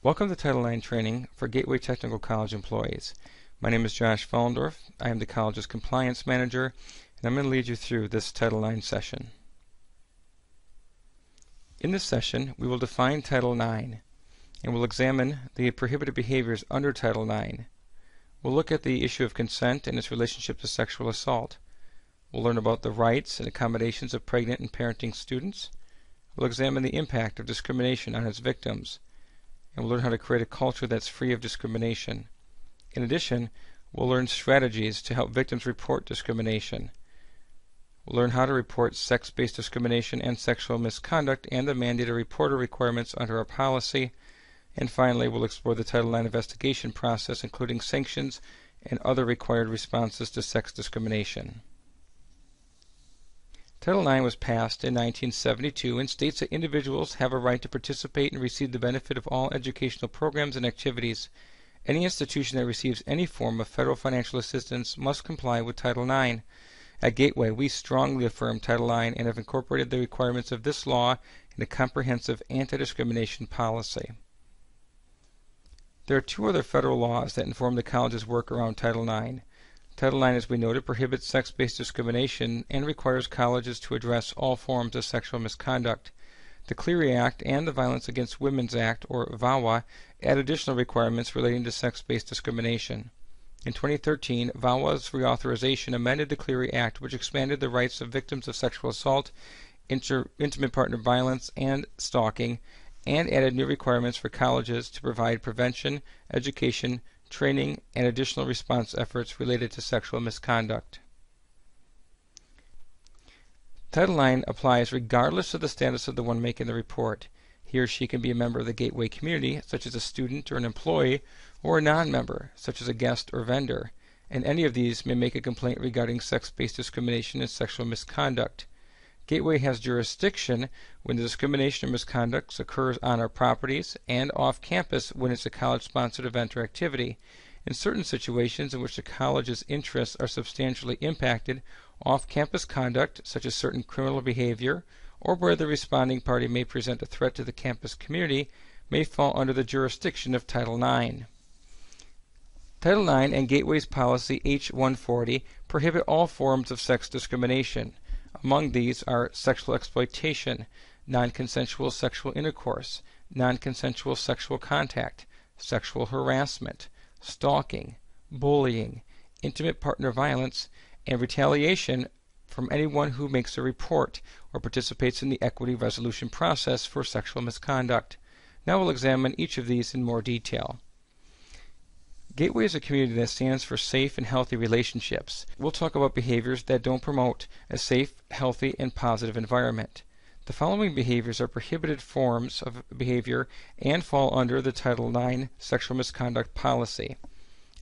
Welcome to Title IX training for Gateway Technical College employees. My name is Josh Vollendorf. I am the college's compliance manager, and I'm going to lead you through this Title IX session. In this session, we will define Title IX, and we'll examine the prohibited behaviors under Title IX. We'll look at the issue of consent and its relationship to sexual assault. We'll learn about the rights and accommodations of pregnant and parenting students. We'll examine the impact of discrimination on its victims, and we'll learn how to create a culture that's free of discrimination. In addition, we'll learn strategies to help victims report discrimination. We'll learn how to report sex-based discrimination and sexual misconduct and the mandated reporter requirements under our policy. And finally, we'll explore the Title IX investigation process, including sanctions and other required responses to sex discrimination. Title IX was passed in 1972 and states that individuals have a right to participate and receive the benefit of all educational programs and activities. Any institution that receives any form of federal financial assistance must comply with Title IX. At Gateway, we strongly affirm Title IX and have incorporated the requirements of this law in a comprehensive anti-discrimination policy. There are two other federal laws that inform the college's work around Title IX. Title IX, as we noted, prohibits sex-based discrimination and requires colleges to address all forms of sexual misconduct. The Clery Act and the Violence Against Women's Act, or VAWA, add additional requirements relating to sex-based discrimination. In 2013, VAWA's reauthorization amended the Clery Act, which expanded the rights of victims of sexual assault, intimate partner violence, and stalking, and added new requirements for colleges to provide prevention, education, training, and additional response efforts related to sexual misconduct. Title IX applies regardless of the status of the one making the report. He or she can be a member of the Gateway community, such as a student or an employee, or a non-member, such as a guest or vendor, and any of these may make a complaint regarding sex-based discrimination and sexual misconduct. Gateway has jurisdiction when the discrimination or misconduct occurs on our properties and off campus when it's a college-sponsored event or activity. In certain situations in which the college's interests are substantially impacted, off-campus conduct, such as certain criminal behavior, or where the responding party may present a threat to the campus community, may fall under the jurisdiction of Title IX. Title IX and Gateway's policy H-140 prohibit all forms of sex discrimination. Among these are sexual exploitation, non-consensual sexual intercourse, non-consensual sexual contact, sexual harassment, stalking, bullying, intimate partner violence, and retaliation from anyone who makes a report or participates in the equity resolution process for sexual misconduct. Now we'll examine each of these in more detail. Gateway is a community that stands for safe and healthy relationships. We'll talk about behaviors that don't promote a safe, healthy, and positive environment. The following behaviors are prohibited forms of behavior and fall under the Title IX sexual misconduct policy.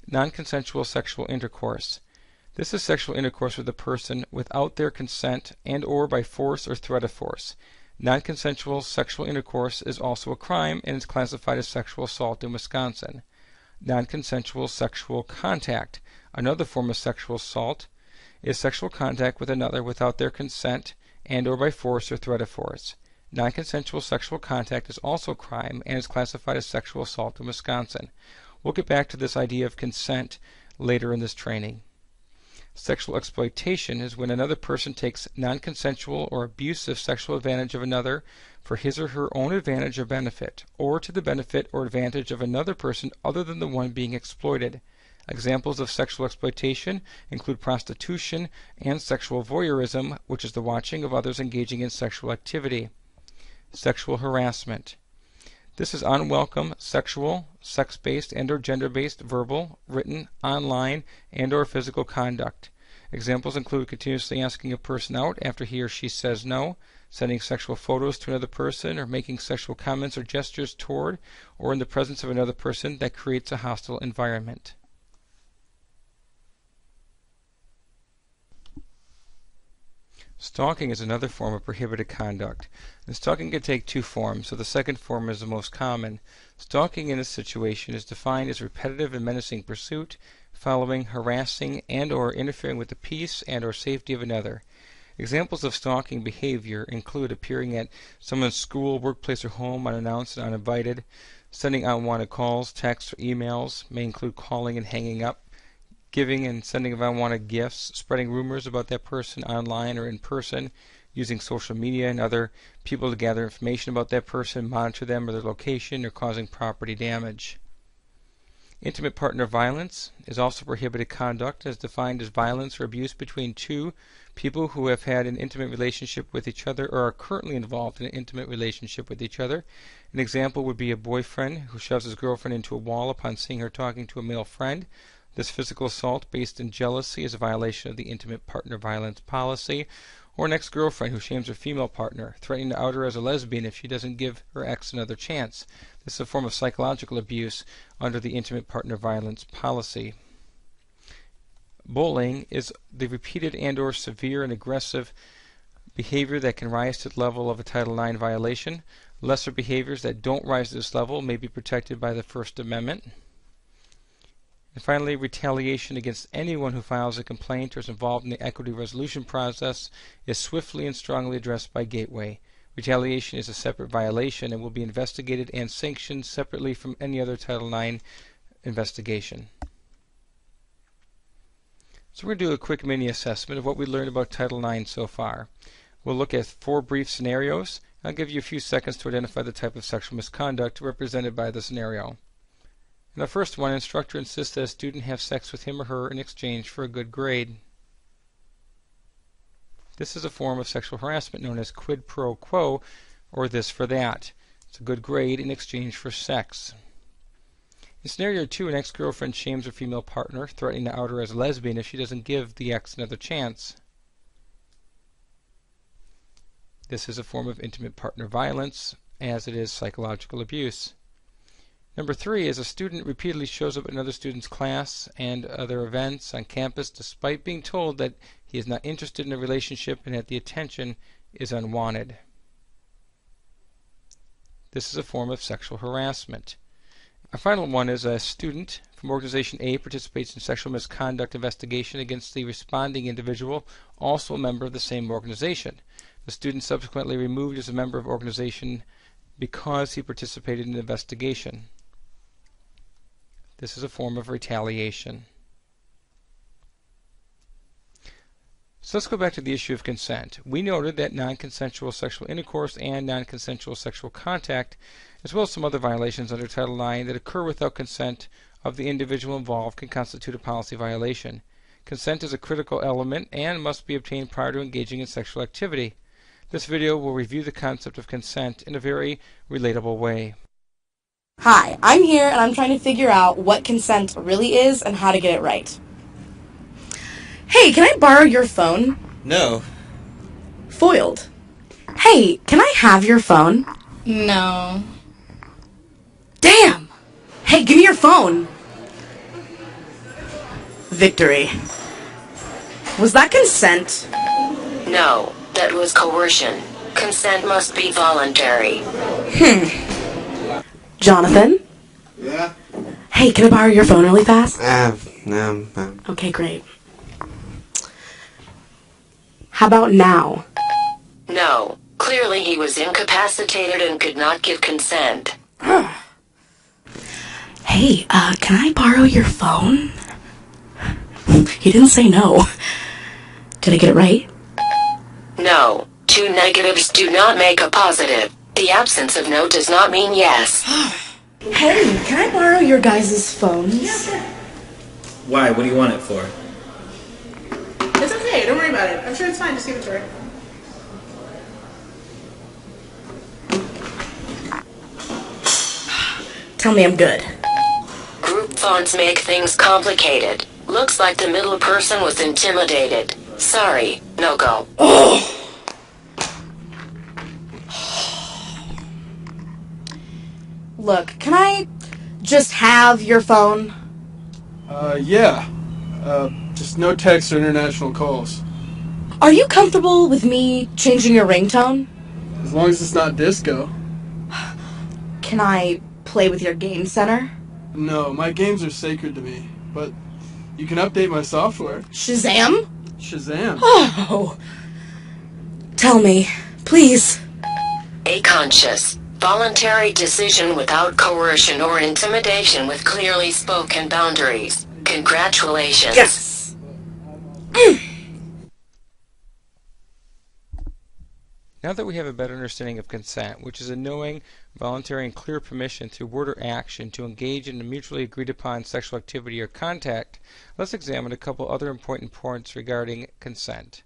Non-consensual sexual intercourse. This is sexual intercourse with a person without their consent and or by force or threat of force. Non-consensual sexual intercourse is also a crime and is classified as sexual assault in Wisconsin. Non-consensual sexual contact. Another form of sexual assault is sexual contact with another without their consent and or by force or threat of force. Non-consensual sexual contact is also a crime and is classified as sexual assault in Wisconsin. We'll get back to this idea of consent later in this training. Sexual exploitation is when another person takes non-consensual or abusive sexual advantage of another for his or her own advantage or benefit, or to the benefit or advantage of another person other than the one being exploited. Examples of sexual exploitation include prostitution and sexual voyeurism, which is the watching of others engaging in sexual activity. Sexual harassment. This is unwelcome sexual, sex-based, and or gender-based verbal, written, online, and or physical conduct. Examples include continuously asking a person out after he or she says no, sending sexual photos to another person, or making sexual comments or gestures toward or in the presence of another person that creates a hostile environment. Stalking is another form of prohibited conduct. And stalking can take two forms, so the second form is the most common. Stalking in this situation is defined as repetitive and menacing pursuit, following, harassing, and or interfering with the peace and or safety of another. Examples of stalking behavior include appearing at someone's school, workplace, or home unannounced and uninvited, sending unwanted calls, texts, or emails, may include calling and hanging up, giving and sending of unwanted gifts, spreading rumors about that person online or in person, using social media and other people to gather information about that person, monitor them or their location, or causing property damage. Intimate partner violence is also prohibited conduct as defined as violence or abuse between two people who have had an intimate relationship with each other or are currently involved in an intimate relationship with each other. An example would be a boyfriend who shoves his girlfriend into a wall upon seeing her talking to a male friend. This physical assault based in jealousy is a violation of the intimate partner violence policy. Or an ex-girlfriend who shames her female partner, threatening to out her as a lesbian if she doesn't give her ex another chance. This is a form of psychological abuse under the intimate partner violence policy. Bullying is the repeated and/or severe and aggressive behavior that can rise to the level of a Title IX violation. Lesser behaviors that don't rise to this level may be protected by the First Amendment. And finally, retaliation against anyone who files a complaint or is involved in the equity resolution process is swiftly and strongly addressed by Gateway. Retaliation is a separate violation and will be investigated and sanctioned separately from any other Title IX investigation. So we're going to do a quick mini assessment of what we learned about Title IX so far. We'll look at 4 brief scenarios. I'll give you a few seconds to identify the type of sexual misconduct represented by the scenario. In the first one, instructor insists that a student have sex with him or her in exchange for a good grade. This is a form of sexual harassment known as quid pro quo, or this for that. It's a good grade in exchange for sex. In scenario 2, an ex-girlfriend shames her female partner, threatening to out her as a lesbian if she doesn't give the ex another chance. This is a form of intimate partner violence, as it is psychological abuse. Number 3 is a student repeatedly shows up in another student's class and other events on campus despite being told that he is not interested in a relationship and that the attention is unwanted. This is a form of sexual harassment. Our final one is a student from Organization A participates in sexual misconduct investigation against the responding individual, also a member of the same organization. The student subsequently removed as a member of organization because he participated in the investigation. This is a form of retaliation. So let's go back to the issue of consent. We noted that non-consensual sexual intercourse and non-consensual sexual contact, as well as some other violations under Title IX that occur without consent of the individual involved, can constitute a policy violation. Consent is a critical element and must be obtained prior to engaging in sexual activity. This video will review the concept of consent in a very relatable way. Hi, I'm here and I'm trying to figure out what consent really is and how to get it right. Hey, can I borrow your phone? No. Foiled. Hey, can I have your phone? No. Damn! Hey, give me your phone! Victory. Was that consent? No, that was coercion. Consent must be voluntary. Jonathan? Yeah? Hey, can I borrow your phone really fast? No. Okay, great. How about now? No, clearly he was incapacitated and could not give consent. Hey, can I borrow your phone? He didn't say no. Did I get it right? No, 2 negatives do not make a positive. The absence of no does not mean yes. Hey, can I borrow your guys' phones? Yeah, sure. Why? What do you want it for? It's okay, don't worry about it. I'm sure it's fine, just give it to her. Tell me I'm good. Group fonts make things complicated. Looks like the middle person was intimidated. Sorry, no go. Look, can I just have your phone? Yeah. Just no text or international calls. Are you comfortable with me changing your ringtone? As long as it's not disco. Can I play with your game center? No, my games are sacred to me. But you can update my software. Shazam? Shazam. Oh. Tell me, please. A conscious, voluntary decision without coercion or intimidation with clearly spoken boundaries. Congratulations. Yes. Now that we have a better understanding of consent, which is a knowing, voluntary, and clear permission through word or action to engage in a mutually agreed upon sexual activity or contact, let's examine a couple other important points regarding consent.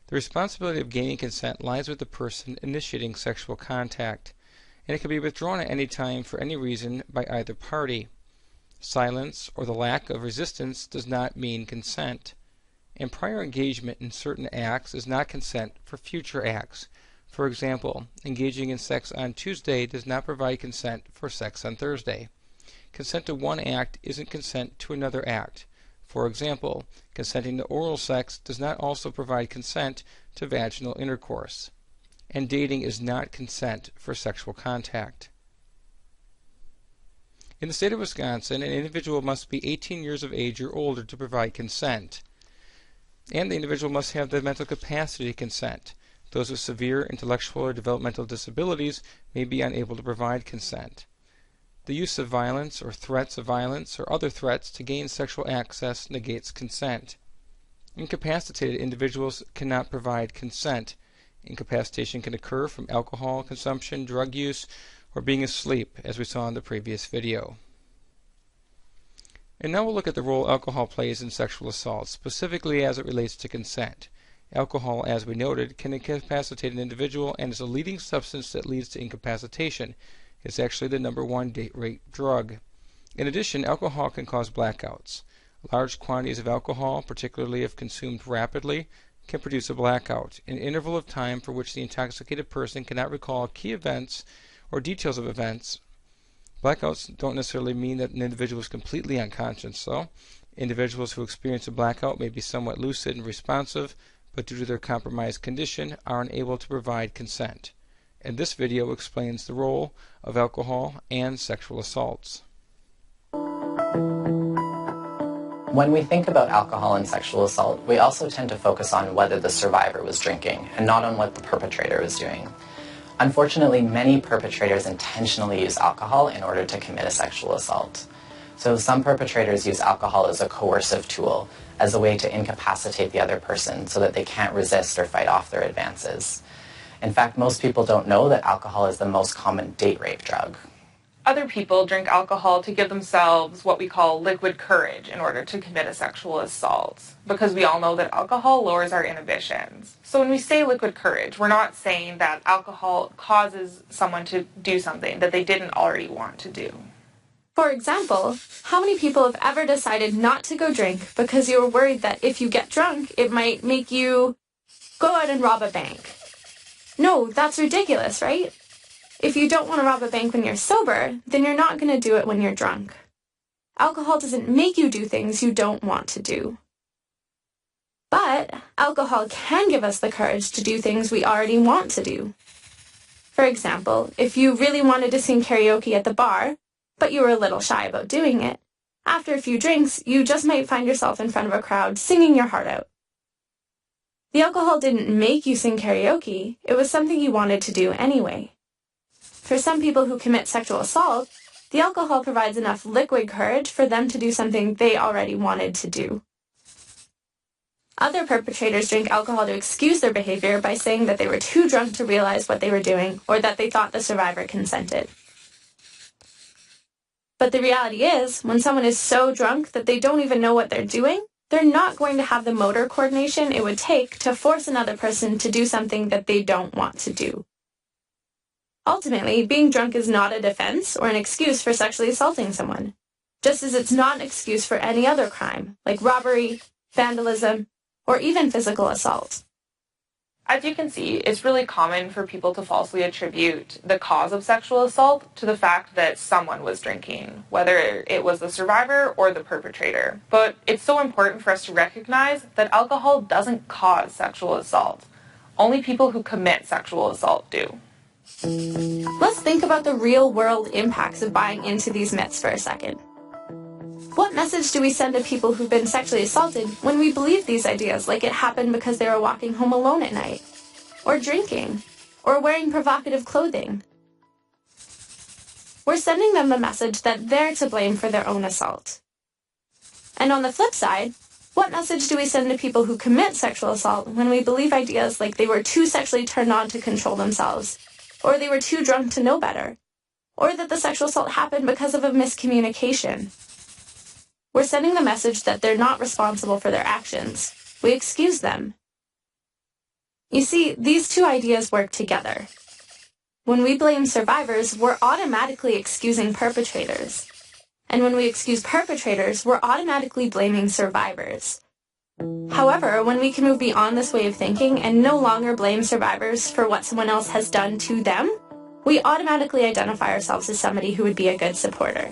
The responsibility of gaining consent lies with the person initiating sexual contact, and it can be withdrawn at any time for any reason by either party. Silence or the lack of resistance does not mean consent. And prior engagement in certain acts is not consent for future acts. For example, engaging in sex on Tuesday does not provide consent for sex on Thursday. Consent to one act isn't consent to another act. For example, consenting to oral sex does not also provide consent to vaginal intercourse. And dating is not consent for sexual contact. In the state of Wisconsin, an individual must be 18 years of age or older to provide consent. And the individual must have the mental capacity to consent. Those with severe intellectual or developmental disabilities may be unable to provide consent. The use of violence or threats of violence or other threats to gain sexual access negates consent. Incapacitated individuals cannot provide consent. Incapacitation can occur from alcohol consumption, drug use, or being asleep, as we saw in the previous video. And now we'll look at the role alcohol plays in sexual assault, specifically as it relates to consent. Alcohol, as we noted, can incapacitate an individual and is a leading substance that leads to incapacitation. It's actually the #1 date rape drug. In addition, alcohol can cause blackouts. Large quantities of alcohol, particularly if consumed rapidly, can produce a blackout, an interval of time for which the intoxicated person cannot recall key events or details of events. Blackouts don't necessarily mean that an individual is completely unconscious, though. Individuals who experience a blackout may be somewhat lucid and responsive, but due to their compromised condition are unable to provide consent. And this video explains the role of alcohol and sexual assaults. When we think about alcohol and sexual assault, we also tend to focus on whether the survivor was drinking and not on what the perpetrator was doing. Unfortunately, many perpetrators intentionally use alcohol in order to commit a sexual assault. So some perpetrators use alcohol as a coercive tool, as a way to incapacitate the other person so that they can't resist or fight off their advances. In fact, most people don't know that alcohol is the most common date rape drug. Other people drink alcohol to give themselves what we call liquid courage in order to commit a sexual assault, because we all know that alcohol lowers our inhibitions. So when we say liquid courage, we're not saying that alcohol causes someone to do something that they didn't already want to do. For example, how many people have ever decided not to go drink because you were worried that if you get drunk, it might make you go out and rob a bank? No, that's ridiculous, right? If you don't want to rob a bank when you're sober, then you're not going to do it when you're drunk. Alcohol doesn't make you do things you don't want to do. But alcohol can give us the courage to do things we already want to do. For example, if you really wanted to sing karaoke at the bar, but you were a little shy about doing it, after a few drinks, you just might find yourself in front of a crowd singing your heart out. The alcohol didn't make you sing karaoke, it was something you wanted to do anyway. For some people who commit sexual assault, the alcohol provides enough liquid courage for them to do something they already wanted to do. Other perpetrators drink alcohol to excuse their behavior by saying that they were too drunk to realize what they were doing or that they thought the survivor consented. But the reality is, when someone is so drunk that they don't even know what they're doing, they're not going to have the motor coordination it would take to force another person to do something that they don't want to do. Ultimately, being drunk is not a defense or an excuse for sexually assaulting someone, just as it's not an excuse for any other crime, like robbery, vandalism, or even physical assault. As you can see, it's really common for people to falsely attribute the cause of sexual assault to the fact that someone was drinking, whether it was the survivor or the perpetrator. But it's so important for us to recognize that alcohol doesn't cause sexual assault. Only people who commit sexual assault do. Let's think about the real-world impacts of buying into these myths for a second. What message do we send to people who've been sexually assaulted when we believe these ideas like it happened because they were walking home alone at night? or drinking, or wearing provocative clothing. We're sending them the message that they're to blame for their own assault. And on the flip side, what message do we send to people who commit sexual assault when we believe ideas like they were too sexually turned on to control themselves, or they were too drunk to know better, or that the sexual assault happened because of a miscommunication? We're sending the message that they're not responsible for their actions. We excuse them. You see, these two ideas work together. When we blame survivors, we're automatically excusing perpetrators. And when we excuse perpetrators, we're automatically blaming survivors. However, when we can move beyond this way of thinking and no longer blame survivors for what someone else has done to them, we automatically identify ourselves as somebody who would be a good supporter.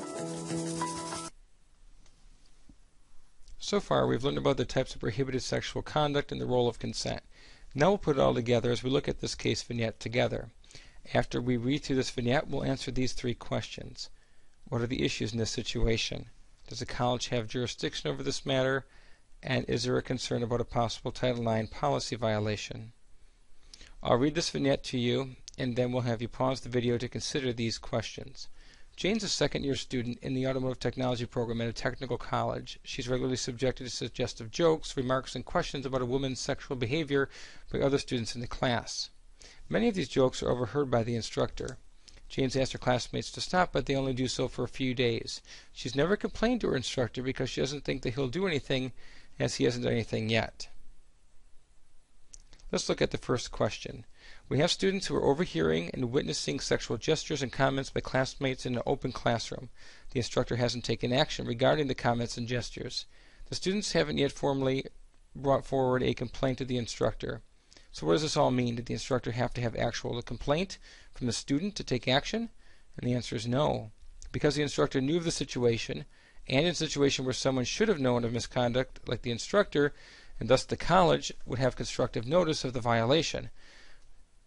So far, we've learned about the types of prohibited sexual conduct and the role of consent. Now we'll put it all together as we look at this case vignette together. After we read through this vignette, we'll answer these three questions. What are the issues in this situation? Does the college have jurisdiction over this matter? And is there a concern about a possible Title IX policy violation? I'll read this vignette to you, and then we'll have you pause the video to consider these questions. Jane's a second-year student in the automotive technology program at a technical college. She's regularly subjected to suggestive jokes, remarks, and questions about a woman's sexual behavior by other students in the class. Many of these jokes are overheard by the instructor. Jane's asked her classmates to stop, but they only do so for a few days. She's never complained to her instructor because she doesn't think that he'll do anything, as he hasn't done anything yet. Let's look at the first question. We have students who are overhearing and witnessing sexual gestures and comments by classmates in an open classroom. The instructor hasn't taken action regarding the comments and gestures. The students haven't yet formally brought forward a complaint to the instructor. So what does this all mean? Did the instructor have to have actual complaint from the student to take action? And the answer is no. Because the instructor knew of the situation, and in a situation where someone should have known of misconduct, like the instructor, and thus the college would have constructive notice of the violation.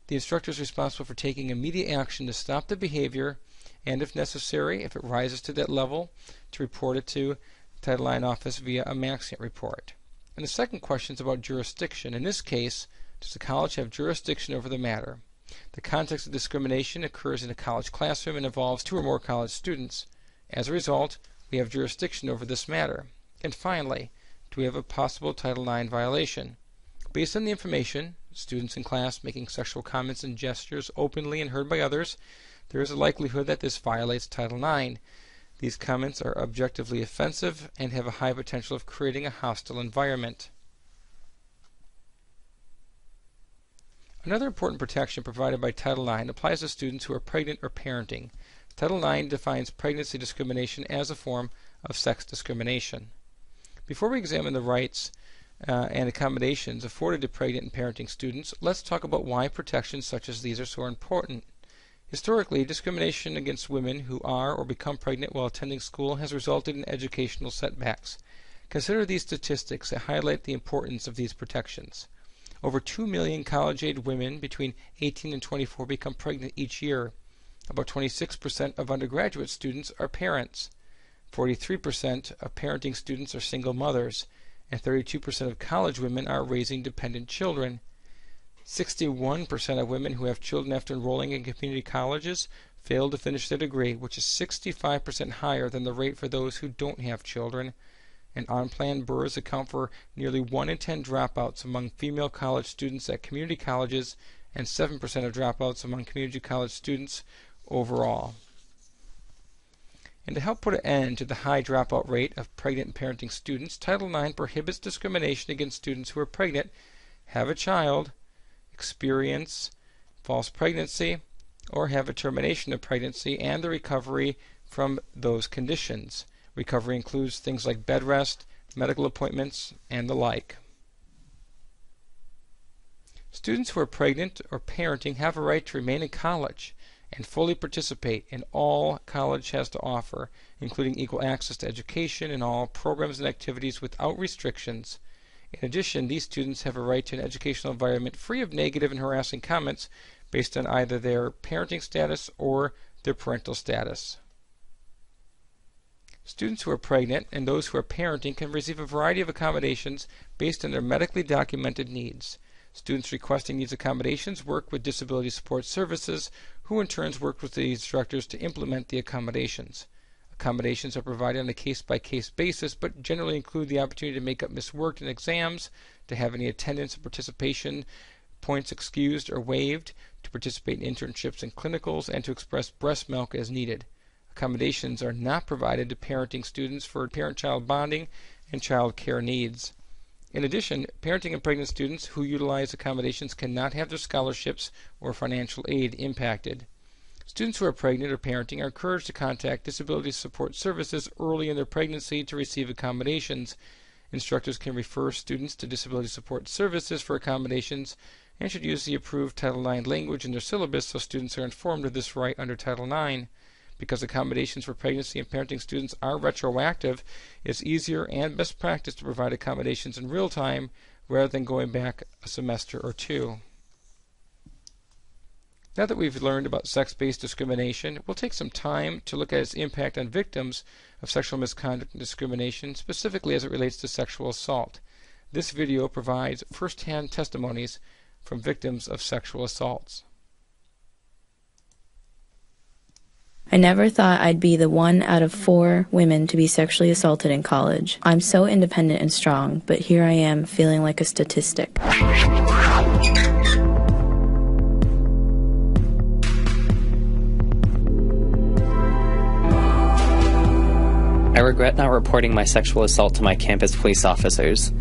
The instructor is responsible for taking immediate action to stop the behavior, and if necessary, if it rises to that level, to report it to the Title IX office via a maximum report. And the second question is about jurisdiction. In this case, does the college have jurisdiction over the matter? The context of discrimination occurs in a college classroom and involves two or more college students. As a result, we have jurisdiction over this matter. And finally, do we have a possible Title IX violation? Based on the information, students in class making sexual comments and gestures openly and heard by others, there is a likelihood that this violates Title IX. These comments are objectively offensive and have a high potential of creating a hostile environment. Another important protection provided by Title IX applies to students who are pregnant or parenting. Title IX defines pregnancy discrimination as a form of sex discrimination. Before we examine the rights and accommodations afforded to pregnant and parenting students, let's talk about why protections such as these are so important. Historically, discrimination against women who are or become pregnant while attending school has resulted in educational setbacks. Consider these statistics that highlight the importance of these protections. Over 2 million college-age women between 18 and 24 become pregnant each year. About 26% of undergraduate students are parents. 43% of parenting students are single mothers, and 32% of college women are raising dependent children. 61% of women who have children after enrolling in community colleges fail to finish their degree, which is 65% higher than the rate for those who don't have children. And unplanned births account for nearly 1 in 10 dropouts among female college students at community colleges and 7% of dropouts among community college students overall. And to help put an end to the high dropout rate of pregnant and parenting students, Title IX prohibits discrimination against students who are pregnant, have a child, experience false pregnancy, or have a termination of pregnancy and the recovery from those conditions. Recovery includes things like bed rest, medical appointments, and the like. Students who are pregnant or parenting have a right to remain in college and fully participate in all college has to offer, including equal access to education and all programs and activities without restrictions. In addition, these students have a right to an educational environment free of negative and harassing comments based on either their parenting status or their parental status. Students who are pregnant and those who are parenting can receive a variety of accommodations based on their medically documented needs. Students requesting these accommodations work with disability support services, who in turn work with the instructors to implement the accommodations. Accommodations are provided on a case-by-case basis, but generally include the opportunity to make up missed work in exams, to have any attendance and participation points excused or waived, to participate in internships and clinicals, and to express breast milk as needed. Accommodations are not provided to parenting students for parent-child bonding and child care needs. In addition, parenting and pregnant students who utilize accommodations cannot have their scholarships or financial aid impacted. Students who are pregnant or parenting are encouraged to contact disability support services early in their pregnancy to receive accommodations. Instructors can refer students to disability support services for accommodations and should use the approved Title IX language in their syllabus so students are informed of this right under Title IX. Because accommodations for pregnancy and parenting students are retroactive, it's easier and best practice to provide accommodations in real time rather than going back a semester or two. Now that we've learned about sex-based discrimination, we'll take some time to look at its impact on victims of sexual misconduct and discrimination, specifically as it relates to sexual assault. This video provides first-hand testimonies from victims of sexual assaults. I never thought I'd be the 1 out of 4 women to be sexually assaulted in college. I'm so independent and strong, but here I am feeling like a statistic. I regret not reporting my sexual assault to my campus police officers.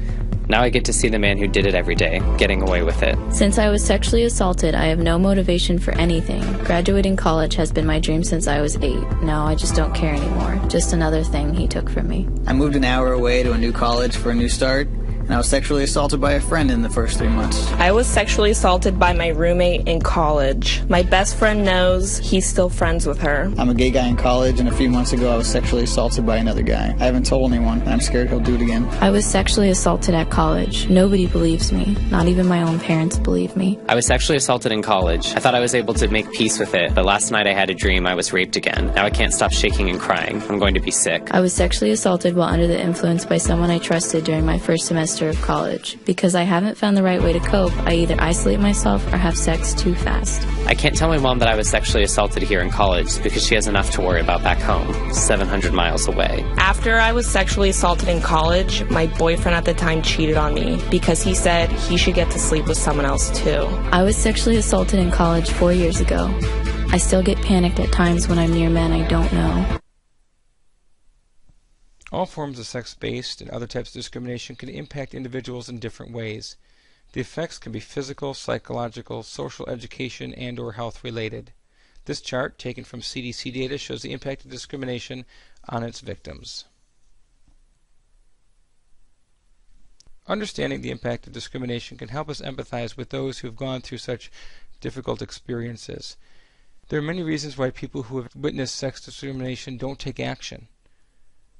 Now I get to see the man who did it every day, getting away with it. Since I was sexually assaulted, I have no motivation for anything. Graduating college has been my dream since I was 8. Now I just don't care anymore. Just another thing he took from me. I moved an hour away to a new college for a new start, and I was sexually assaulted by a friend in the first 3 months. I was sexually assaulted by my roommate in college. My best friend knows, he's still friends with her. I'm a gay guy in college, and a few months ago I was sexually assaulted by another guy. I haven't told anyone, and I'm scared he'll do it again. I was sexually assaulted at college. Nobody believes me. Not even my own parents believe me. I was sexually assaulted in college. I thought I was able to make peace with it, but last night I had a dream I was raped again. Now I can't stop shaking and crying. I'm going to be sick. I was sexually assaulted while under the influence by someone I trusted during my first semester of college. Because I haven't found the right way to cope, I either isolate myself or have sex too fast. I can't tell my mom that I was sexually assaulted here in college because she has enough to worry about back home, 700 miles away. After I was sexually assaulted in college, my boyfriend at the time cheated on me because he said he should get to sleep with someone else too. I was sexually assaulted in college 4 years ago. I still get panicked at times when I'm near men I don't know. All forms of sex-based and other types of discrimination can impact individuals in different ways. The effects can be physical, psychological, social, education, and/or health-related. This chart, taken from CDC data, shows the impact of discrimination on its victims. Understanding the impact of discrimination can help us empathize with those who have gone through such difficult experiences. There are many reasons why people who have witnessed sex discrimination don't take action.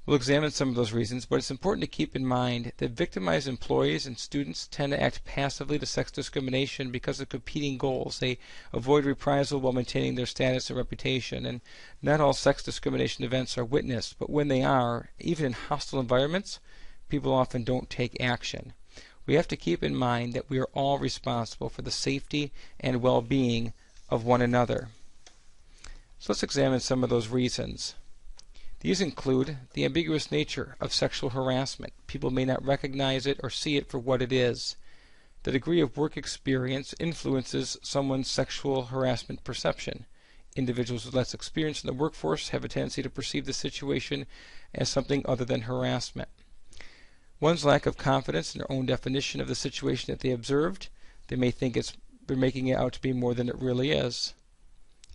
We'll examine some of those reasons, but it's important to keep in mind that victimized employees and students tend to act passively to sex discrimination because of competing goals. They avoid reprisal while maintaining their status and reputation, and not all sex discrimination events are witnessed, but when they are, even in hostile environments, people often don't take action. We have to keep in mind that we are all responsible for the safety and well-being of one another. So let's examine some of those reasons. These include the ambiguous nature of sexual harassment. People may not recognize it or see it for what it is. The degree of work experience influences someone's sexual harassment perception. Individuals with less experience in the workforce have a tendency to perceive the situation as something other than harassment. One's lack of confidence in their own definition of the situation that they observed. They may think they're making it out to be more than it really is.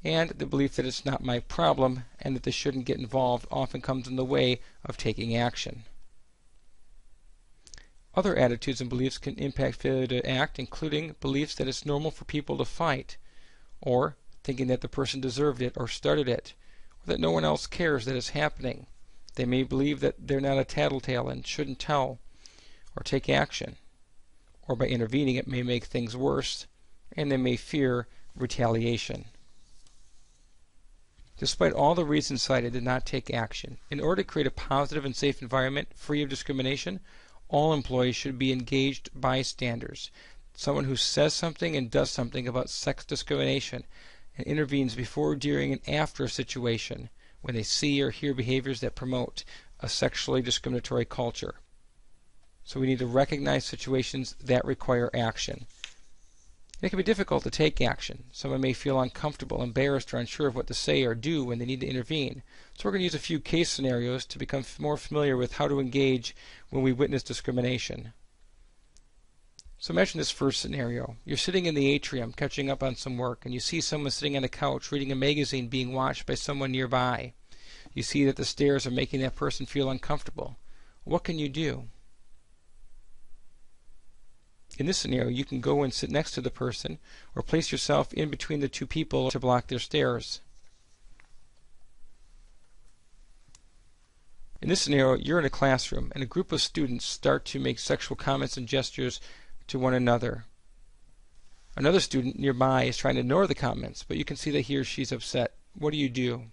And the belief that it's not my problem and that they shouldn't get involved often comes in the way of taking action. Other attitudes and beliefs can impact failure to act, including beliefs that it's normal for people to fight, or thinking that the person deserved it or started it, or that no one else cares that it's happening. They may believe that they're not a tattletale and shouldn't tell or take action, or by intervening it may make things worse, and they may fear retaliation. Despite all the reasons cited to not take action, in order to create a positive and safe environment free of discrimination, all employees should be engaged bystanders. someone who says something and does something about sex discrimination and intervenes before, during, and after a situation when they see or hear behaviors that promote a sexually discriminatory culture. So we need to recognize situations that require action. It can be difficult to take action. Someone may feel uncomfortable, embarrassed, or unsure of what to say or do when they need to intervene. So we're going to use a few case scenarios to become more familiar with how to engage when we witness discrimination. So imagine this first scenario. You're sitting in the atrium catching up on some work, and you see someone sitting on a couch reading a magazine being watched by someone nearby. You see that the stares are making that person feel uncomfortable. What can you do? In this scenario, you can go and sit next to the person or place yourself in between the two people to block their stares. In this scenario, you're in a classroom and a group of students start to make sexual comments and gestures to one another. Another student nearby is trying to ignore the comments, but you can see that he or she's upset. What do you do?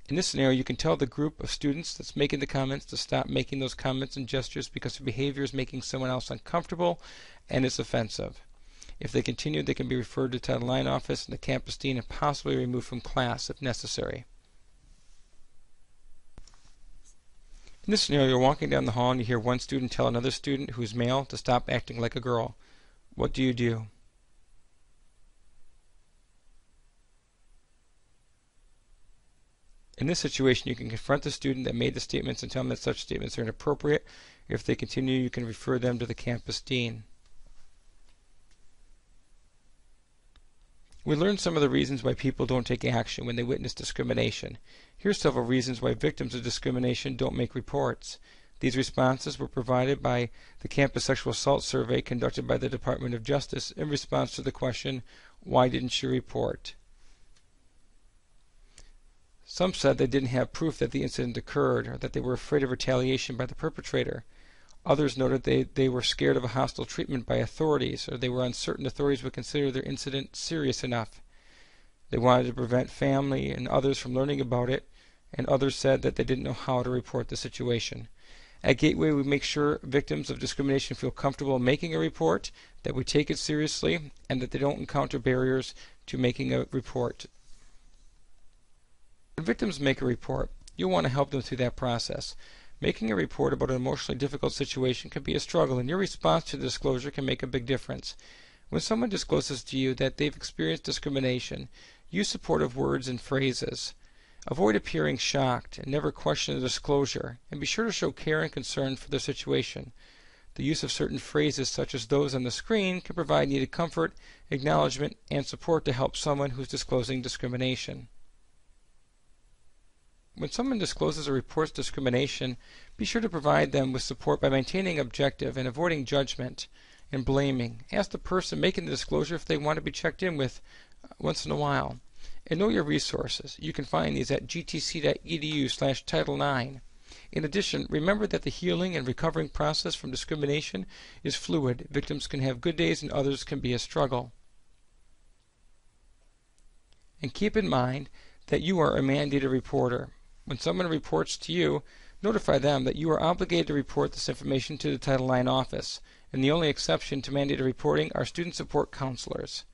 In this scenario, you can tell the group of students that's making the comments to stop making those comments and gestures because their behavior is making someone else uncomfortable and it's offensive. If they continue, they can be referred to the Title IX office and the campus dean and possibly removed from class if necessary. In this scenario, you're walking down the hall and you hear one student tell another student who is male to stop acting like a girl. What do you do? In this situation, you can confront the student that made the statements and tell them that such statements are inappropriate. If they continue, you can refer them to the campus dean. We learned some of the reasons why people don't take action when they witness discrimination. Here's several reasons why victims of discrimination don't make reports. These responses were provided by the Campus Sexual Assault Survey conducted by the Department of Justice in response to the question, "Why didn't you report?" Some said they didn't have proof that the incident occurred or that they were afraid of retaliation by the perpetrator. Others noted they were scared of a hostile treatment by authorities, or they were uncertain authorities would consider their incident serious enough. They wanted to prevent family and others from learning about it, and others said that they didn't know how to report the situation. At Gateway, we make sure victims of discrimination feel comfortable making a report, that we take it seriously, and that they don't encounter barriers to making a report. When victims make a report, you'll want to help them through that process. Making a report about an emotionally difficult situation can be a struggle, and your response to the disclosure can make a big difference. When someone discloses to you that they've experienced discrimination, use supportive words and phrases. Avoid appearing shocked and never question the disclosure, and be sure to show care and concern for their situation. The use of certain phrases such as those on the screen can provide needed comfort, acknowledgement, and support to help someone who's disclosing discrimination. When someone discloses or reports discrimination, be sure to provide them with support by maintaining objective and avoiding judgment and blaming. Ask the person making the disclosure if they want to be checked in with once in a while. And know your resources. You can find these at gtc.edu/Title IX. In addition, remember that the healing and recovering process from discrimination is fluid. Victims can have good days and others can be a struggle. And keep in mind that you are a mandated reporter. When someone reports to you, notify them that you are obligated to report this information to the Title IX office, and the only exception to mandated reporting are student support counselors.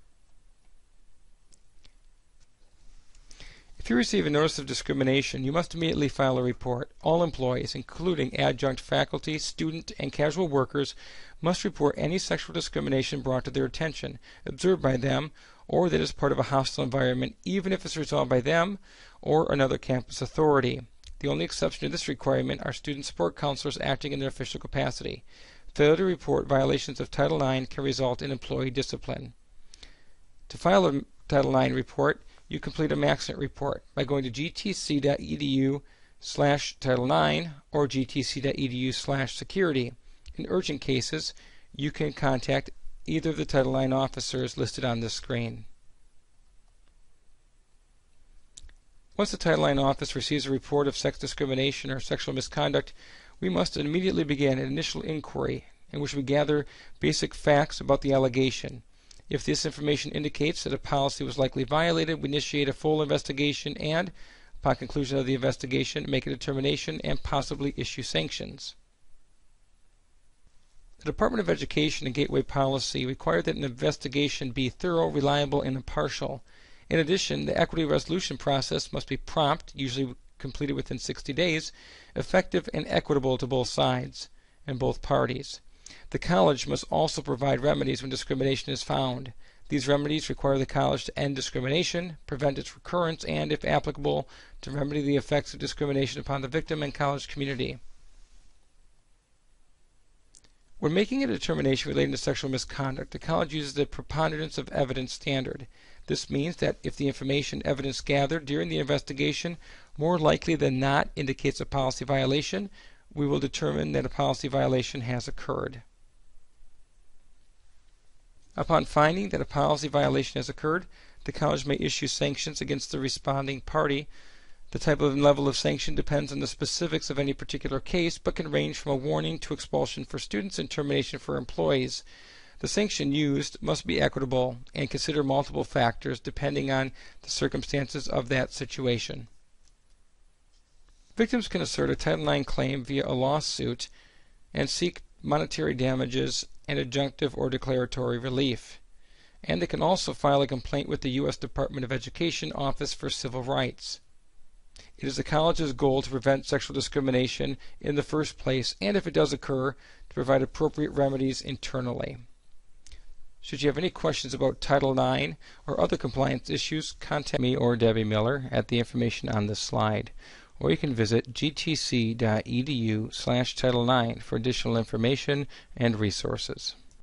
If you receive a notice of discrimination, you must immediately file a report. All employees, including adjunct faculty, student, and casual workers, must report any sexual discrimination brought to their attention, observed by them, or that is part of a hostile environment, even if it's resolved by them or another campus authority. The only exception to this requirement are student support counselors acting in their official capacity. Failure to report violations of Title IX can result in employee discipline. To file a Title IX report, you complete a Maxent report by going to gtc.edu/Title IX or gtc.edu/security. In urgent cases, you can contact either of the Title IX officers listed on this screen. Once the Title IX office receives a report of sex discrimination or sexual misconduct, we must immediately begin an initial inquiry in which we gather basic facts about the allegation. If this information indicates that a policy was likely violated, we initiate a full investigation and, upon conclusion of the investigation, make a determination and possibly issue sanctions. The Department of Education and Gateway Policy require that an investigation be thorough, reliable, and impartial. In addition, the equity resolution process must be prompt, usually completed within 60 days, effective and equitable to both sides and both parties. The college must also provide remedies when discrimination is found. These remedies require the college to end discrimination, prevent its recurrence, and, if applicable, to remedy the effects of discrimination upon the victim and college community. When making a determination relating to sexual misconduct, the college uses the preponderance of evidence standard. This means that if the information evidence gathered during the investigation more likely than not indicates a policy violation, we will determine that a policy violation has occurred. Upon finding that a policy violation has occurred, the college may issue sanctions against the responding party. The type and level of sanction depends on the specifics of any particular case, but can range from a warning to expulsion for students and termination for employees. The sanction used must be equitable and consider multiple factors depending on the circumstances of that situation. Victims can assert a Title IX claim via a lawsuit and seek monetary damages and adjunctive or declaratory relief. And they can also file a complaint with the U.S. Department of Education Office for Civil Rights. It is the college's goal to prevent sexual discrimination in the first place, and if it does occur, to provide appropriate remedies internally. Should you have any questions about Title IX or other compliance issues, contact me or Debbie Miller at the information on this slide, or you can visit gtc.edu/Title IX for additional information and resources.